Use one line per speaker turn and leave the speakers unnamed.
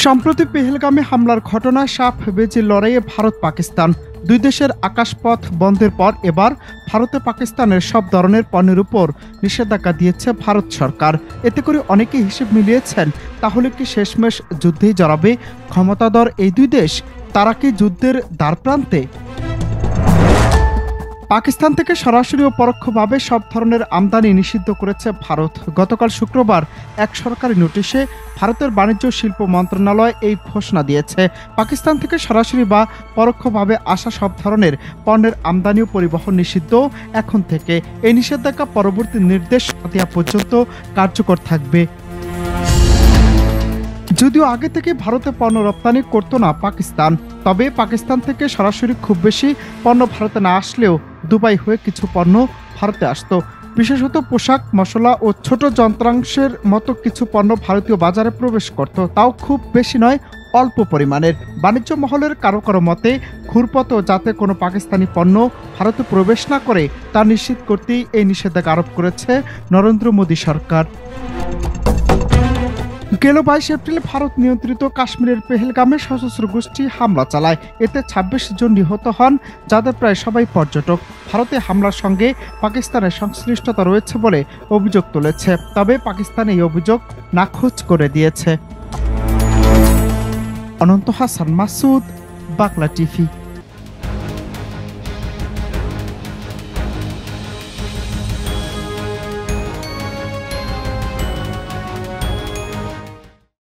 সম্প্রতি পেহেলগামে হামলার ঘটনায় সাপ বেজি লড়াইয়ে ভারত পাকিস্তান দুই দেশের আকাশপথ বন্ধের পর এবার ভারতে পাকিস্তানের সব ধরনের পণ্যের উপর নিষেধাজ্ঞা দিয়েছে ভারত সরকার। এতে করে অনেকেই হিসেব মিলিয়েছেন, তাহলে কি শেষমেশ যুদ্ধেই জড়াবে ক্ষমতাধর এই দুই দেশ? তারা কি যুদ্ধের দ্বারপ্রান্তে? পাকিস্তান থেকে সরাসরি ও পরোক্ষভাবে সব ধরনের আমদানি নিষিদ্ধ করেছে ভারত। গতকাল শুক্রবার এক সরকারি নোটিশে ভারতের বাণিজ্য শিল্প মন্ত্রণালয় এই ঘোষণা দিয়েছে। পাকিস্তান থেকে সরাসরি বা পরোক্ষভাবে আসা সব ধরনের পণ্যের আমদানি ও পরিবহন নিষিদ্ধ এখন থেকে। এই নিষেধাজ্ঞা পরবর্তী নির্দেশ দেওয়া পর্যন্ত কার্যকর থাকবে। যদিও আগে থেকে ভারতে পণ্য রপ্তানি করত না পাকিস্তান, তবে পাকিস্তান থেকে সরাসরি খুব বেশি পণ্য ভারতে না আসলেও দুবাই হয়ে কিছু পণ্য ভারতে আসতো। বিশেষত পোশাক, মশলা ও ছোট যন্ত্রাংশের মতো কিছু পণ্য ভারতীয় বাজারে প্রবেশ করত, তাও খুব বেশি নয়, অল্প পরিমাণের। বাণিজ্য মহলের কারো কারো মতে ঘুরপথেও যাতে কোনো পাকিস্তানি পণ্য ভারতে প্রবেশ না করে তা নিশ্চিত করতেই এই নিষেধাজ্ঞা আরোপ করেছে নরেন্দ্র মোদী সরকার। গেল 22 এপ্রিল ভারত নিয়ন্ত্রিত কাশ্মীরের পেহেলগামে সশস্ত্র গোষ্ঠী হামলা চালায়। এতে 26 জন নিহত হন, যাদের প্রায় সবাই পর্যটক। ভারতে হামলার সঙ্গে পাকিস্তানের সংশ্লিষ্টতা রয়েছে বলে অভিযোগ তুলেছে, তবে পাকিস্তান এই অভিযোগ নাকচ করে দিয়েছে। অনন্ত হাসান মাসুদ, বাংলা টিভি।